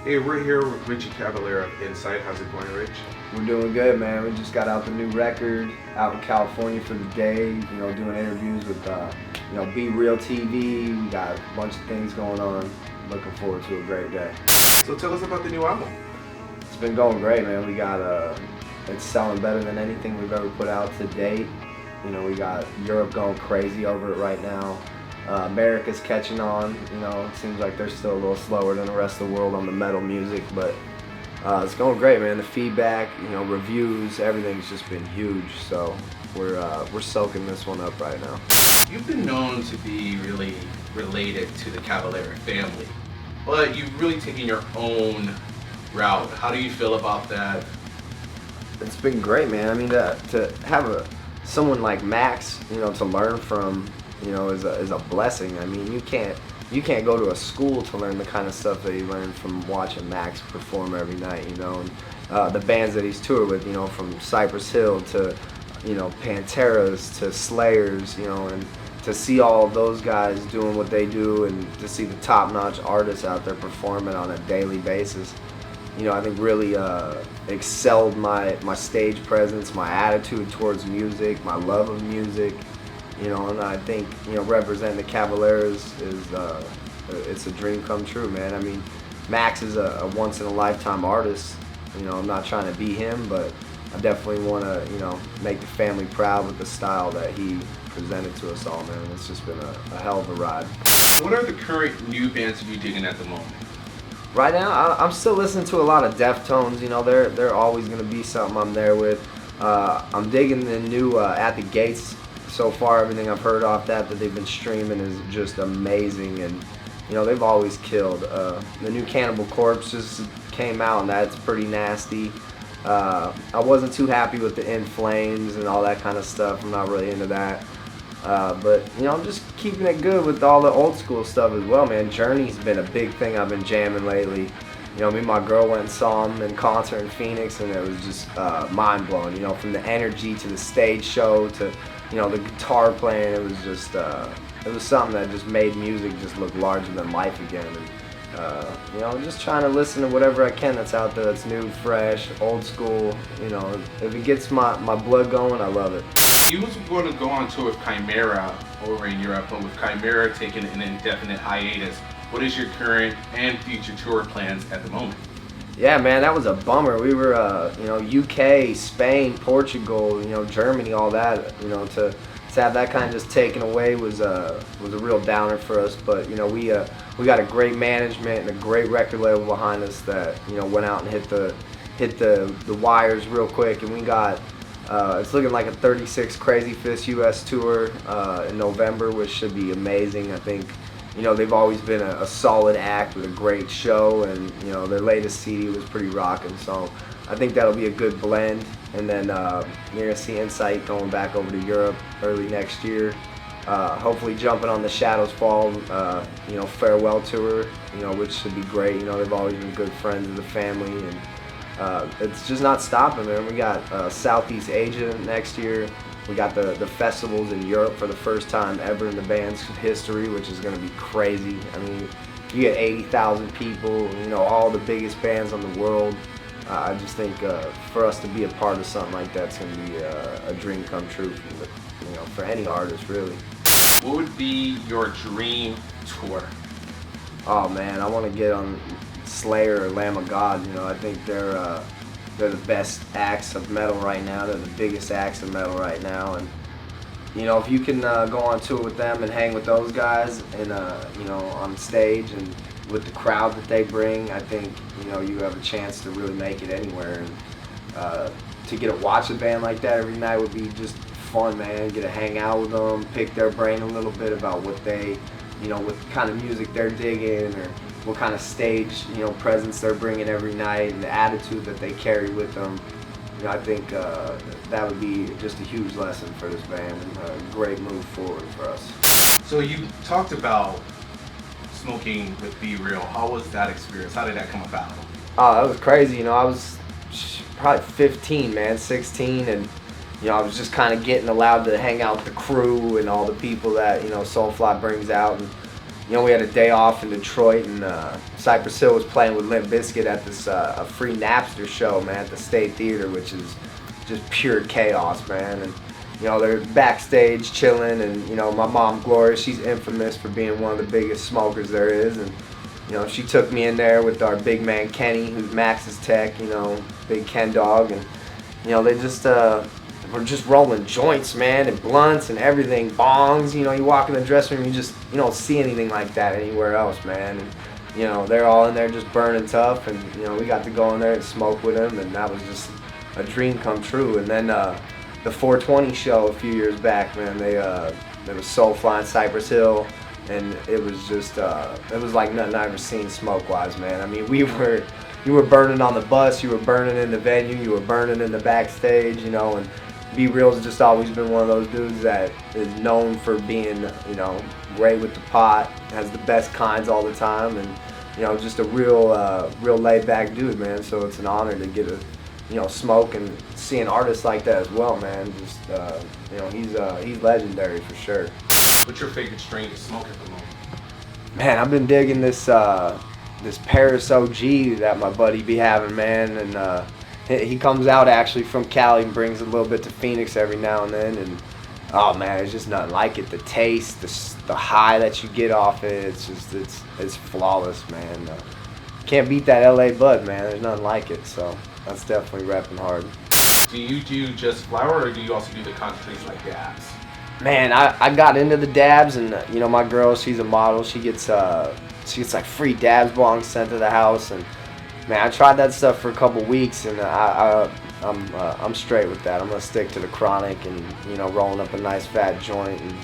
Hey, we're here with Richie Cavalera of Incite. How's it going, Rich? We're doing good, man. We just got out the new record out in California for the day, doing interviews with, BREALTV. We got a bunch of things going on. Looking forward to a great day. So tell us about the new album. It's been going great, man. We got, it's selling better than anything we've ever put out to date. We got Europe going crazy over it right now. America's catching on. It seems like they're still a little slower than the rest of the world on the metal music, but it's going great, man. The feedback, reviews, everything's just been huge. So we're soaking this one up right now. You've been known to be really related to the Cavalera family, but you've really taken your own route. How do you feel about that? It's been great, man. I mean, to have someone like Max, to learn from, is a blessing. I mean, you can't go to a school to learn the kind of stuff that you learn from watching Max perform every night, and the bands that he's toured with, from Cypress Hill to, Panteras to Slayers, and to see all of those guys doing what they do and to see the top-notch artists out there performing on a daily basis, I think really excelled my stage presence, my attitude towards music, my love of music. And I think, representing the Cavaleras it's a dream come true, man. I mean, Max is a once-in-a-lifetime artist. I'm not trying to be him, but I definitely want to, make the family proud with the style that he presented to us all, man. It's just been a hell of a ride. What are the current new bands that you're digging at the moment? Right now, I'm still listening to a lot of Deftones. They're always going to be something I'm there with. I'm digging the new At the Gates. So far, everything I've heard off that they've been streaming is just amazing, and they've always killed. The new Cannibal Corpse just came out, and that's pretty nasty. I wasn't too happy with the In Flames and all that kind of stuff. I'm not really into that. But I'm just keeping it good with all the old school stuff as well, man. Journey's been a big thing I've been jamming lately. Me and my girl went and saw him in concert in Phoenix, and it was just mind blowing. From the energy to the stage show to the guitar playing, it was just it was something that just made music just look larger than life again. And I'm just trying to listen to whatever I can that's out there that's new, fresh, old school. If it gets my blood going, I love it. You was going to go on tour with Chimera over in Europe, but with Chimera taking an indefinite hiatus, what is your current and future tour plans at the moment? Yeah, man, that was a bummer. We were, UK, Spain, Portugal, Germany, all that. To have that kind of just taken away was a real downer for us. But we got a great management and a great record label behind us that went out and hit the wires real quick, and we got. It's looking like a 36 Crazy Fist US tour in November, which should be amazing. I think. They've always been a solid act with a great show, and their latest CD was pretty rocking. So I think that'll be a good blend. And then you're gonna see Incite going back over to Europe early next year. Hopefully jumping on the Shadows Fall, farewell tour, which should be great. They've always been good friends of the family, and it's just not stopping, man. We got Southeast Asia next year. We got the festivals in Europe for the first time ever in the band's history, which is going to be crazy. I mean, you get 80,000 people, all the biggest bands on the world. I just think for us to be a part of something like that's going to be a dream come true for any artist, really. What would be your dream tour? Oh man, I want to get on Slayer or Lamb of God. I think they're the best acts of metal right now. They're the biggest acts of metal right now, and if you can go on tour with them and hang with those guys and on stage and with the crowd that they bring, I think you have a chance to really make it anywhere. And to get to watch a band like that every night would be just fun, man. Get to hang out with them, pick their brain a little bit about what they, what kind of music they're digging, or what kind of stage, presence they're bringing every night, and the attitude that they carry with them. I think that would be just a huge lesson for this band and a great move forward for us. So you talked about smoking with Be Real. How was that experience? How did that come about? Oh, that was crazy. I was probably 15, man, 16, and I was just kind of getting allowed to hang out with the crew and all the people that Soulfly brings out, and you know, we had a day off in Detroit, and Cypress Hill was playing with Limp Bizkit at this a free Napster show, man, at the State Theater, which is just pure chaos, man. And you know, they're backstage chilling, and you know, my mom Gloria, she's infamous for being one of the biggest smokers there is, and you know, she took me in there with our big man Kenny, who's Max's tech, you know, big Ken dog, and you know, they just were just rolling joints, man, and blunts and everything, bongs. You know, you walk in the dressing room, you don't see anything like that anywhere else, man. And you know, they're all in there just burning tough, and you know, we got to go in there and smoke with them, and that was just a dream come true. And then the 420 show a few years back, man, there was Soulfly in Cypress Hill, and it was just it was like nothing I've ever seen smoke-wise, man. I mean, you were burning on the bus, you were burning in the venue, you were burning in the backstage, you know, and Be Real's just always been one of those dudes that is known for being, you know, great with the pot, has the best kinds all the time, and you know, just a real laid-back dude, man. So it's an honor to get a, you know, smoke and see an artist like that as well, man. Just you know, he's legendary for sure. What's your favorite strain to smoke at the moment? Man, I've been digging this this Paris OG that my buddy be having, man, and he comes out actually from Cali and brings a little bit to Phoenix every now and then, and oh man, it's just nothing like it. The taste, the high that you get off it, it's flawless, man. Can't beat that LA bud, man. There's nothing like it, so that's definitely repping hard. Do you do just flower, or do you also do the concentrates like dabs? Man, I got into the dabs, and you know, my girl, she's a model. She gets like free dabs bongs sent to the house, and man, I tried that stuff for a couple weeks, and I'm straight with that. I'm gonna stick to the chronic, and you know, rolling up a nice fat joint, and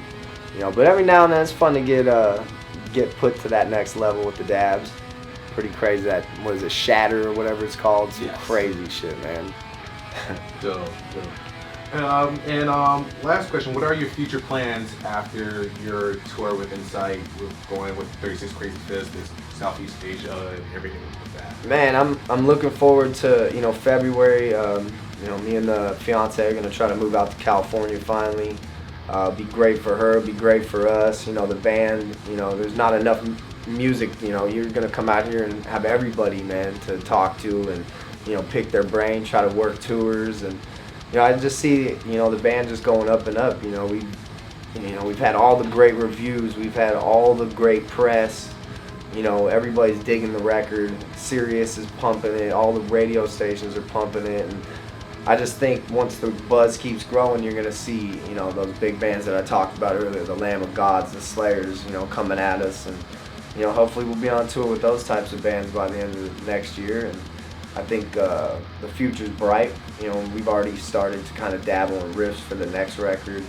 you know, but every now and then it's fun to get put to that next level with the dabs. Pretty crazy. That, what is it, Shatter or whatever it's called? Some crazy shit, man. Dope. Last question, what are your future plans after your tour with Incite, with going with 36 Crazy Fist, this Southeast Asia, and everything like that? Man, I'm looking forward to, you know, February. You know, me and the fiance are gonna try to move out to California finally. Be great for her, be great for us. You know, the band, you know, there's not enough music. You know, you're gonna come out here and have everybody, man, to talk to and, you know, pick their brain, try to work tours, and you know, I just see, you know, the band just going up and up. You know, we've had all the great reviews, we've had all the great press. You know, everybody's digging the record. Sirius is pumping it. All the radio stations are pumping it, and I just think once the buzz keeps growing, you're gonna see, you know, those big bands that I talked about earlier, the Lamb of Gods, the Slayers, you know, coming at us, and you know, hopefully we'll be on tour with those types of bands by the end of next year. And I think the future's bright. You know, we've already started to kind of dabble in riffs for the next record.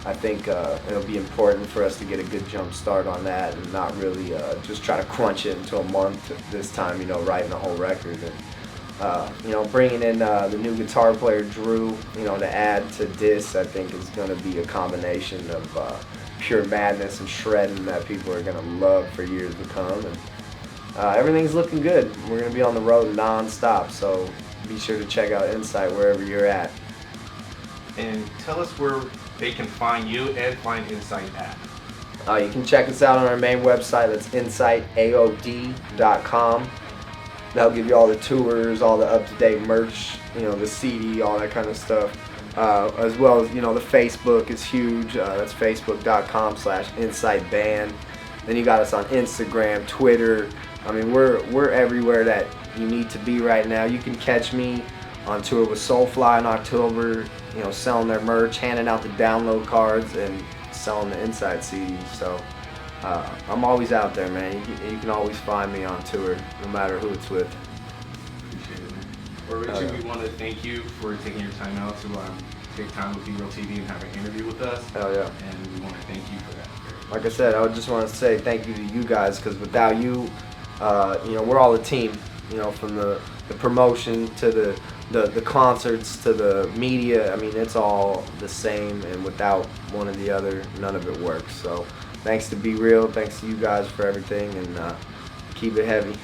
I think it'll be important for us to get a good jump start on that and not really just try to crunch it into a month this time, you know, writing the whole record. And, you know, bringing in the new guitar player, Drew, you know, to add to this, I think is going to be a combination of pure madness and shredding that people are going to love for years to come. And everything's looking good. We're going to be on the road non-stop, so be sure to check out Incite wherever you're at. And tell us where they can find you and find Incite at. You can check us out on our main website. That's inciteaod.com. That'll give you all the tours, all the up-to-date merch, you know, the CD, all that kind of stuff. As well as, you know, the Facebook is huge. That's facebook.com/inciteband. Then you got us on Instagram, Twitter. I mean, we're everywhere that you need to be right now. You can catch me on tour with Soulfly in October, you know, selling their merch, handing out the download cards, and selling the Incite CDs. So I'm always out there, man. You can always find me on tour, no matter who it's with. Appreciate it, man. Well, Richie, we want to thank you for taking your time out to take time with BREALTV and have an interview with us. Hell yeah. And we want to thank you for that. Like I said, I just want to say thank you to you guys, because without you, you know, we're all a team. You know, from the promotion to the concerts to the media. I mean, it's all the same, and without one or the other, none of it works. So thanks to Be Real, thanks to you guys for everything, and keep it heavy.